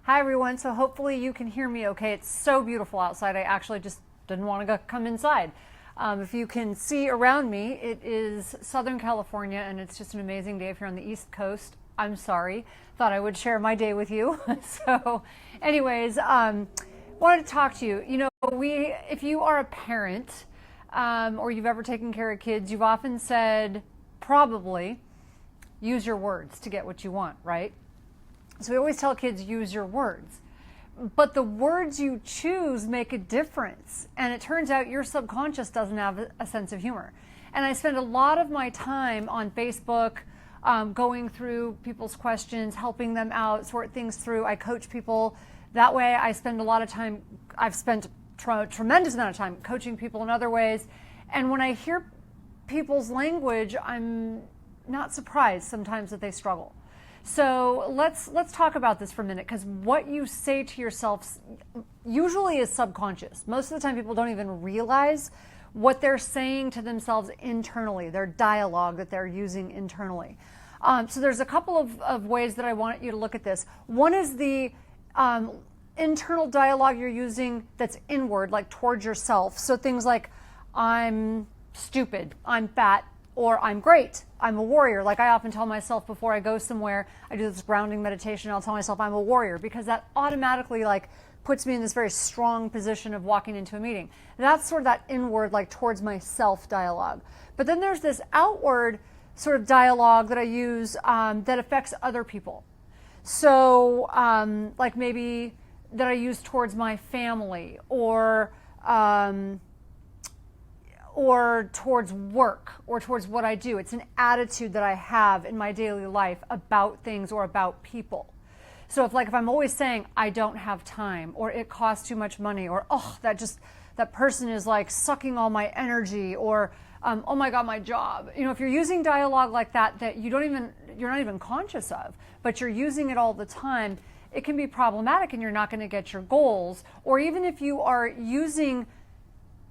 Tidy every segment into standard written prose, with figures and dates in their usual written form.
Hi everyone, so hopefully you can hear me okay. It's so beautiful outside, I actually just didn't want to come inside. If you can see around me, it is Southern California and it's just an amazing day if you're on the East Coast. I'm sorry, thought I would share my day with you. So anyways, wanted to talk to you. You know, if you are a parent or you've ever taken care of kids, you've often said, probably, use your words to get what you want, right? So we always tell kids, use your words. But the words you choose make a difference. And it turns out your subconscious doesn't have a sense of humor. And I spend a lot of my time on Facebook going through people's questions, helping them out, sort things through. I coach people. That way I spend a lot of time, I've spent a tremendous amount of time coaching people in other ways. And when I hear people's language, I'm not surprised sometimes that they struggle. So let's talk about this for a minute, because what you say to yourself usually is subconscious. Most of the time people don't even realize what they're saying to themselves internally, their dialogue that they're using internally. So there's a couple of ways that I want you to look at this. One is the internal dialogue you're using that's inward, like towards yourself. So things like, I'm stupid, I'm fat, or I'm great, I'm a warrior. Like I often tell myself before I go somewhere, I do this grounding meditation, I'll tell myself I'm a warrior, because that automatically puts me in this very strong position of walking into a meeting. That's sort of that inward, towards myself dialogue. But then there's this outward sort of dialogue that I use that affects other people. So maybe that I use towards my family, or towards work, or towards what I do. It's an attitude that I have in my daily life about things or about people. So if I'm always saying, I don't have time, or it costs too much money, or, oh, that person is sucking all my energy, or, oh my God, my job. You know, if you're using dialogue like that you're not even conscious of, but you're using it all the time, it can be problematic and you're not going to get your goals. Or even if you are using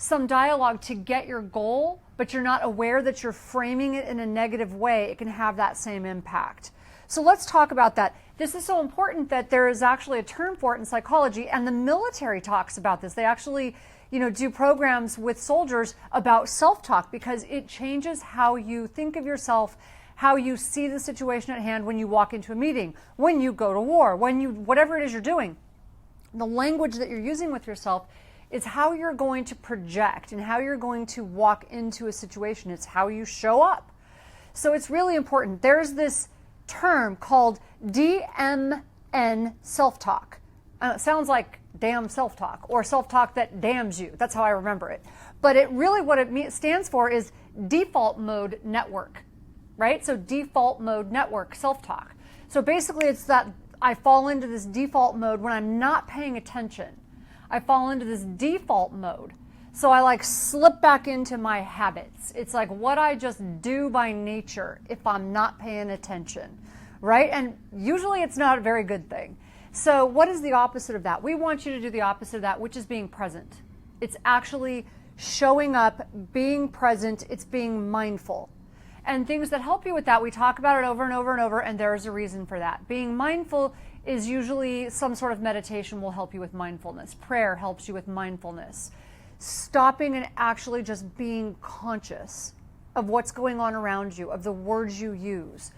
some dialogue to get your goal, but you're not aware that you're framing it in a negative way, it can have that same impact. So let's talk about that. This is so important that there is actually a term for it in psychology, and the military talks about this. They actually, do programs with soldiers about self-talk, because it changes how you think of yourself, how you see the situation at hand when you walk into a meeting, when you go to war, whatever it is you're doing. The language that you're using with yourself is how you're going to project and how you're going to walk into a situation. It's how you show up. So it's really important. There's this term called DMN self-talk. It sounds like damn self-talk, or self-talk that damns you. That's how I remember it. But what it stands for is default mode network, right? So default mode network self-talk. So basically it's that I fall into this default mode when I'm not paying attention. I fall into this default mode. So I slip back into my habits. It's like what I just do by nature if I'm not paying attention, right? And usually it's not a very good thing. So what is the opposite of that? We want you to do the opposite of that, which is being present. It's actually showing up, being present, it's being mindful. And things that help you with that, we talk about it over and over and over, and there's a reason for that. Being mindful is usually some sort of meditation will help you with mindfulness. Prayer helps you with mindfulness. Stopping and actually just being conscious of what's going on around you, of the words you use.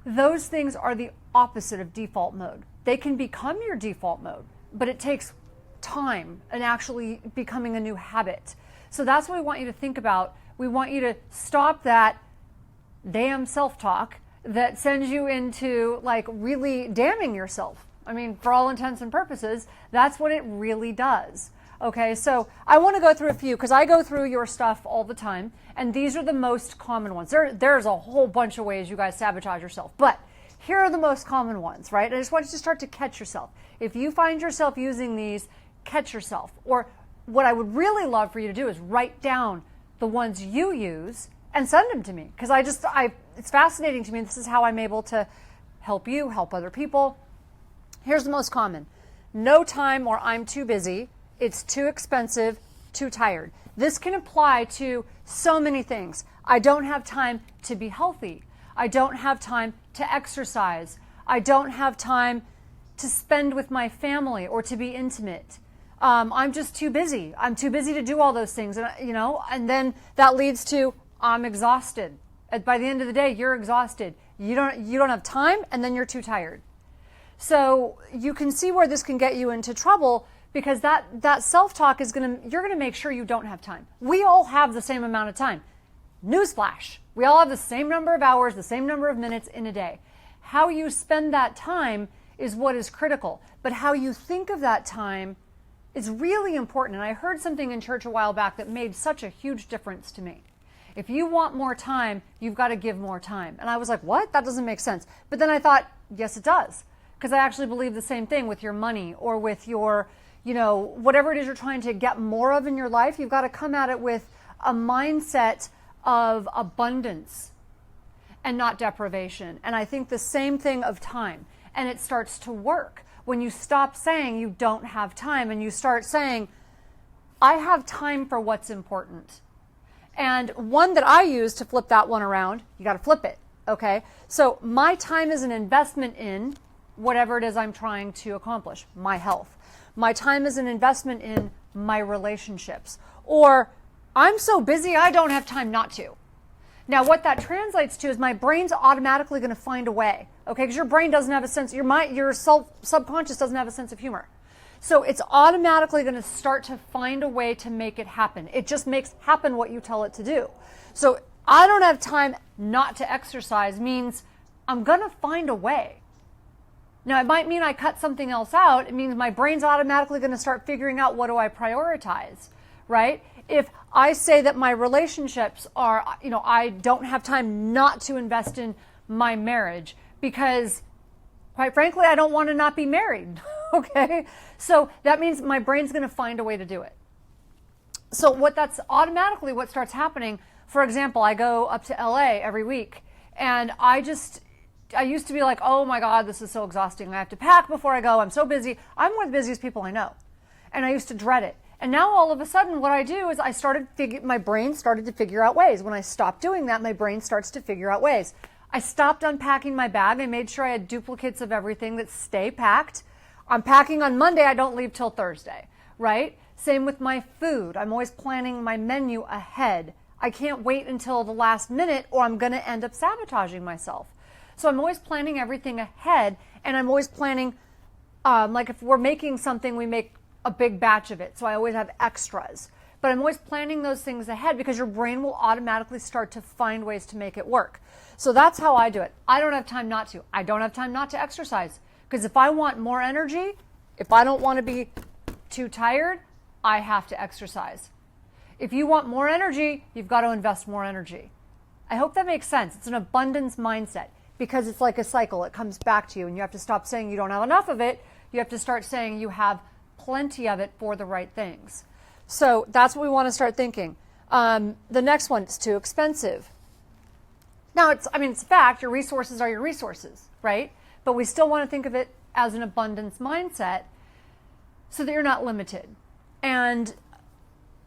Those things are the opposite of default mode. They can become your default mode, but it takes time and actually becoming a new habit. So that's what we want you to think about. We want you to stop that damn self-talk that sends you into really damning yourself. I mean, for all intents and purposes, that's what it really does. Okay, so I want to go through a few, because I go through your stuff all the time, and these are the most common ones. There's a whole bunch of ways you guys sabotage yourself, but here are the most common ones, right? I just want you to start to catch yourself. If you find yourself using these, catch yourself. Or what I would really love for you to do is write down the ones you use and send them to me, because it's fascinating to me. This is how I'm able to help you, help other people. Here's the most common. No time, or I'm too busy, it's too expensive, too tired. This can apply to so many things. I don't have time to be healthy. I don't have time to exercise. I don't have time to spend with my family or to be intimate. I'm just too busy. I'm too busy to do all those things. And, and then that leads to I'm exhausted. By the end of the day, you're exhausted. You don't have time, and then you're too tired. So you can see where this can get you into trouble, because that self-talk you're going to make sure you don't have time. We all have the same amount of time. Newsflash. We all have the same number of hours, the same number of minutes in a day. How you spend that time is what is critical. But how you think of that time is really important. And I heard something in church a while back that made such a huge difference to me. If you want more time, you've got to give more time. And I was like, what? That doesn't make sense. But then I thought, yes, it does. Because I actually believe the same thing with your money or with your, whatever it is you're trying to get more of in your life. You've got to come at it with a mindset of abundance and not deprivation. And I think the same thing of time. And it starts to work when you stop saying you don't have time and you start saying, I have time for what's important. And one that I use to flip that one around, you got to flip it, okay? So my time is an investment in whatever it is I'm trying to accomplish, my health. My time is an investment in my relationships. Or I'm so busy I don't have time not to. Now what that translates to is my brain's automatically going to find a way, okay? Because your brain doesn't have a sense, your subconscious doesn't have a sense of humor. So it's automatically going to start to find a way to make it happen. It just makes happen what you tell it to do. So I don't have time not to exercise means I'm going to find a way. Now, it might mean I cut something else out. It means my brain's automatically going to start figuring out what do I prioritize, right? If I say that my relationships are, I don't have time not to invest in my marriage because, quite frankly, I don't want to not be married. Okay, so that means my brain's going to find a way to do it. So that's automatically what starts happening. For example, I go up to LA every week, and I used to be like, oh my God, this is so exhausting. I have to pack before I go. I'm so busy. I'm one of the busiest people I know, and I used to dread it. And now all of a sudden, what I do is my brain started to figure out ways. When I stopped doing that, my brain starts to figure out ways. I stopped unpacking my bag. I made sure I had duplicates of everything that stay packed. I'm packing on Monday, I don't leave till Thursday, right? Same with my food. I'm always planning my menu ahead. I can't wait until the last minute or I'm going to end up sabotaging myself. So I'm always planning everything ahead, and I'm always planning, like if we're making something, we make a big batch of it. So I always have extras. But I'm always planning those things ahead because your brain will automatically start to find ways to make it work. So that's how I do it. I don't have time not to. I don't have time not to exercise. Because if I want more energy, if I don't want to be too tired, I have to exercise. If you want more energy, you've got to invest more energy. I hope that makes sense. It's an abundance mindset because it's like a cycle. It comes back to you, and you have to stop saying you don't have enough of it. You have to start saying you have plenty of it for the right things. So that's what we want to start thinking. The next one is too expensive. Now, it's a fact. Your resources are your resources, right? But we still want to think of it as an abundance mindset so that you're not limited. And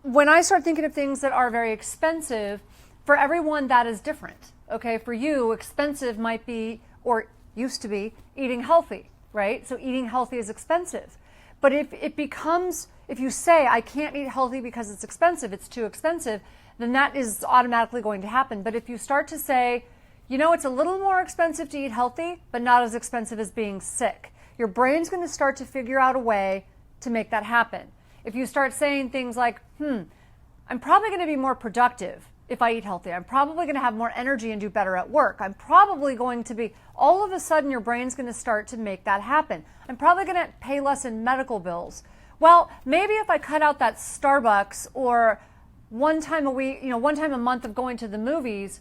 when I start thinking of things that are very expensive, for everyone that is different. Okay, for you, expensive might be, or used to be, eating healthy, right? So eating healthy is expensive. But if you say, I can't eat healthy because it's expensive, it's too expensive, then that is automatically going to happen. But if you start to say, it's a little more expensive to eat healthy, but not as expensive as being sick, your brain's going to start to figure out a way to make that happen. If you start saying things like, I'm probably going to be more productive if I eat healthy. I'm probably going to have more energy and do better at work. I'm probably going to be, all of a sudden your brain's going to start to make that happen. I'm probably going to pay less in medical bills. Well, maybe if I cut out that Starbucks or one time a week, one time a month of going to the movies,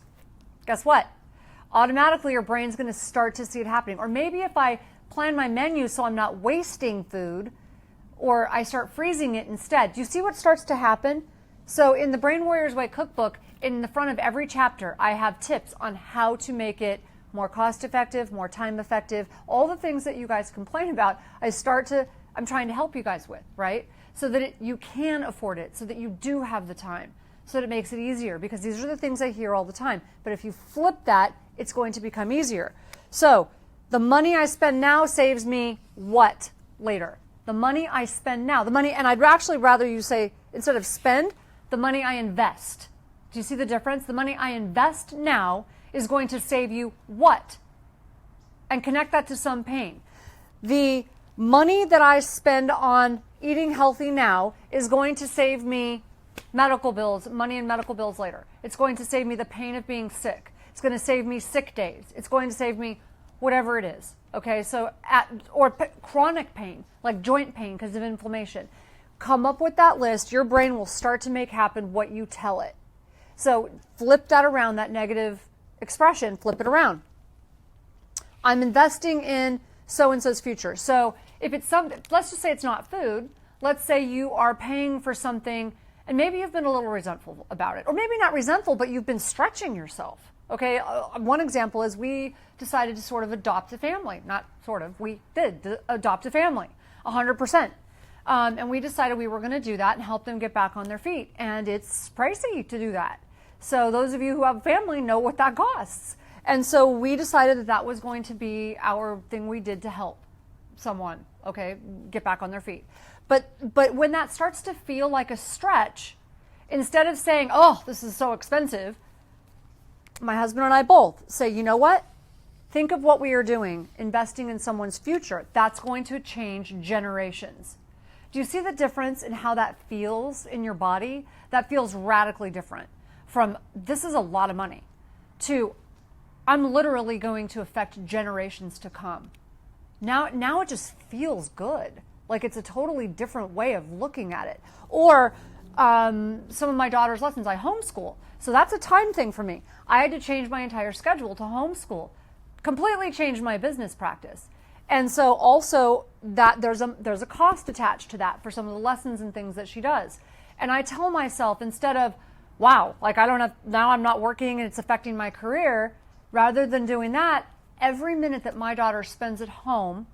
guess what? Automatically your brain's going to start to see it happening. Or maybe if I plan my menu so I'm not wasting food, or I start freezing it instead. Do you see what starts to happen? So in the Brain Warriors Way cookbook, in the front of every chapter, I have tips on how to make it more cost effective, more time effective, all the things that you guys complain about, I'm trying to help you guys with, right? So that you can afford it, so that you do have the time, so that it makes it easier, because these are the things I hear all the time. But if you flip that, it's going to become easier. So The money I spend now saves me what later? The money I spend now, and I'd actually rather you say, instead of spend, the money I invest. Do you see the difference? The money I invest now is going to save you what? And connect that to some pain. The money that I spend on eating healthy now is going to save me medical bills, money and medical bills later. It's going to save me the pain of being sick. It's going to save me sick days. It's going to save me whatever it is. Okay, so chronic pain, like joint pain because of inflammation. Come up with that list. Your brain will start to make happen what you tell it. So flip that around, that negative expression, flip it around. I'm investing in so-and-so's future. So if it's something, let's just say it's not food. Let's say you are paying for something and maybe you've been a little resentful about it. Or maybe not resentful, but you've been stretching yourself. Okay, one example is we decided to sort of adopt a family. Not sort of, we did adopt a family, 100%. And we decided we were going to do that and help them get back on their feet. And it's pricey to do that. So those of you who have a family know what that costs. And so we decided that that was going to be our thing we did to help someone, okay, get back on their feet. But when that starts to feel like a stretch, instead of saying, oh, this is so expensive, my husband and I both say, you know what? Think of what we are doing, investing in someone's future. That's going to change generations. Do you see the difference in how that feels in your body? That feels radically different from this is a lot of money to I'm literally going to affect generations to come. Now it just feels good. Like it's a totally different way of looking at it. Or some of my daughter's lessons, I homeschool. So that's a time thing for me. I had to change my entire schedule to homeschool. Completely changed my business practice. And so also that there's a cost attached to that for some of the lessons and things that she does. And I tell myself, instead of, wow, like now I'm not working and it's affecting my career, rather than doing that, every minute that my daughter spends at home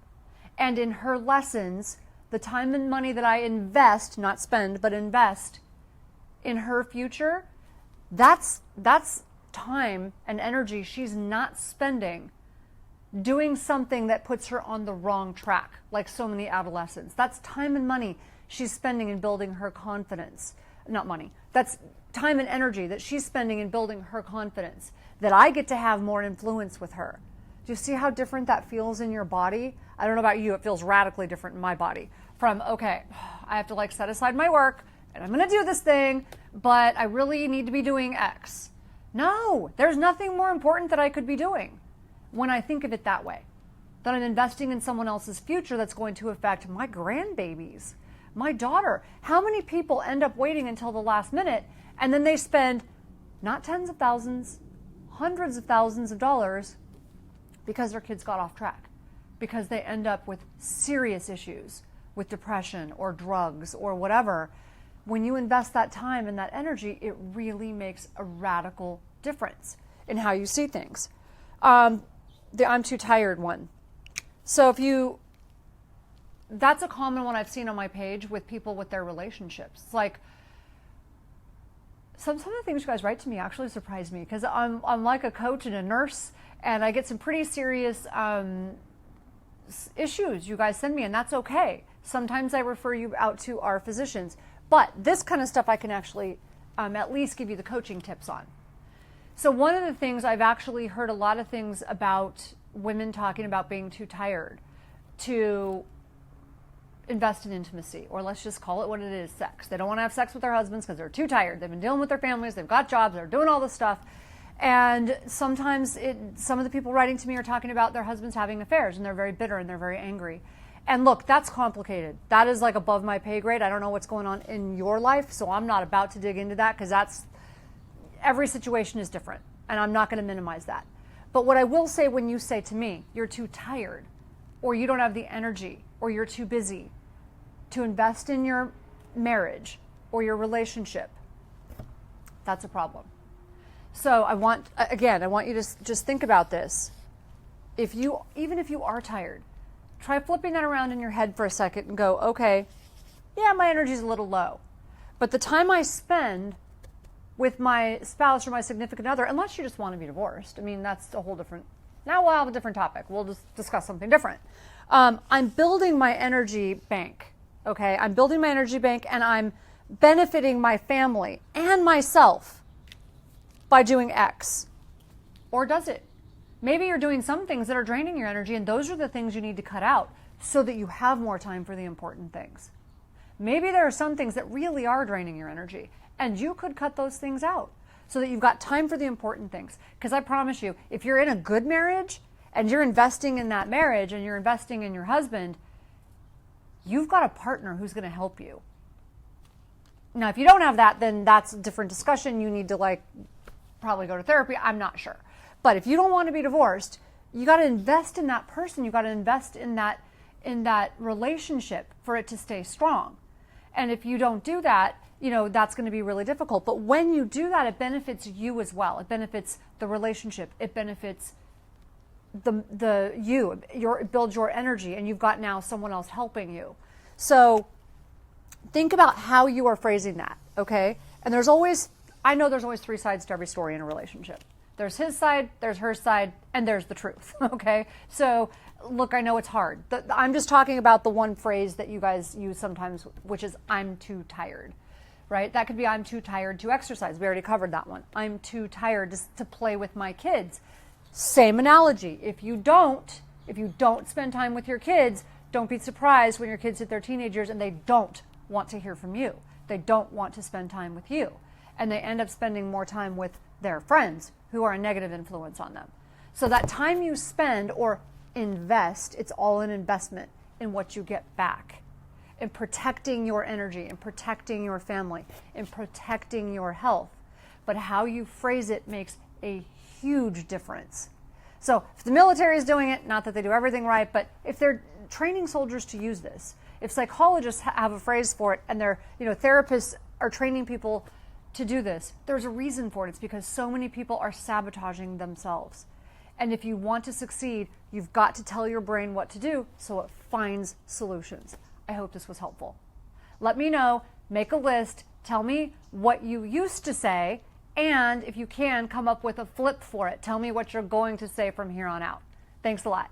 and in her lessons, the time and money that I invest, not spend, but invest in her future, that's time and energy she's not spending doing something that puts her on the wrong track, like so many adolescents. That's time and money she's spending in building her confidence. Not money. That's time and energy that she's spending in building her confidence, that I get to have more influence with her. Do you see how different that feels in your body? I don't know about you, it feels radically different in my body. From, okay, I have to like set aside my work, and I'm going to do this thing, but I really need to be doing X. No, there's nothing more important that I could be doing when I think of it that way. That I'm investing in someone else's future that's going to affect my grandbabies, my daughter. How many people end up waiting until the last minute and then they spend not tens of thousands, hundreds of thousands of dollars because their kids got off track, because they end up with serious issues with depression or drugs or whatever. When you invest that time and that energy, it really makes a radical difference in how you see things. The I'm too tired one. So that's a common one I've seen on my page with people with their relationships. It's like some of the things you guys write to me actually surprise me, because I'm like a coach and a nurse, and I get some pretty serious issues you guys send me, and that's okay. Sometimes I refer you out to our physicians, but this kind of stuff I can actually at least give you the coaching tips on. So one of the things I've actually heard a lot of things about women talking about being too tired to invest in intimacy, or let's just call it what it is, sex. They don't want to have sex with their husbands because they're too tired. They've been dealing with their families, they've got jobs, they're doing all this stuff. And sometimes some of the people writing to me are talking about their husbands having affairs, and they're very bitter and they're very angry. And look, that's complicated. That is like above my pay grade. I don't know what's going on in your life, so I'm not about to dig into that, because every situation is different, and I'm not going to minimize that. But what I will say, when you say to me, you're too tired, or you don't have the energy, or you're too busy to invest in your marriage or your relationship, that's a problem. So I want you to just think about this. Even if you are tired, try flipping that around in your head for a second and go, okay, yeah, my energy's a little low, but the time I spend with my spouse or my significant other, unless you just want to be divorced, I mean, that's a whole different Now we'll have a different topic. We'll just discuss something different. I'm building my energy bank. Okay, I'm building my energy bank, and I'm benefiting my family and myself by doing X. Or does it? Maybe you're doing some things that are draining your energy, and those are the things you need to cut out so that you have more time for the important things. Maybe there are some things that really are draining your energy, and you could cut those things out so that you've got time for the important things. Because I promise you, if you're in a good marriage and you're investing in that marriage and you're investing in your husband, you've got a partner who's going to help you. Now, if you don't have that, then that's a different discussion. You need to probably go to therapy. I'm not sure. But if you don't want to be divorced, you got to invest in that person. You got to invest in that relationship for it to stay strong. And if you don't do that, that's going to be really difficult. But when you do that, it benefits you as well. It benefits the relationship. It benefits it builds your energy, and you've got now someone else helping you. So think about how you are phrasing that, okay? And I know there's always three sides to every story in a relationship. There's his side, there's her side, and there's the truth, okay? So look, I know it's hard. I'm just talking about the one phrase that you guys use sometimes, which is I'm too tired, right? That could be I'm too tired to exercise. We already covered that one. I'm too tired to play with my kids. Same analogy. If you don't spend time with your kids, don't be surprised when your kids hit their teenagers and they don't want to hear from you. They don't want to spend time with you. And they end up spending more time with their friends who are a negative influence on them. So that time you spend or invest, it's all an investment in what you get back, in protecting your energy, in protecting your family, in protecting your health. But how you phrase it makes a huge difference. So if the military is doing it, not that they do everything right, but if they're training soldiers to use this, if psychologists have a phrase for it, and therapists are training people to do this, there's a reason for it. It's because so many people are sabotaging themselves. And if you want to succeed, you've got to tell your brain what to do so it finds solutions. I hope this was helpful. Let me know, make a list, tell me what you used to say, and if you can, come up with a flip for it. Tell me what you're going to say from here on out. Thanks a lot.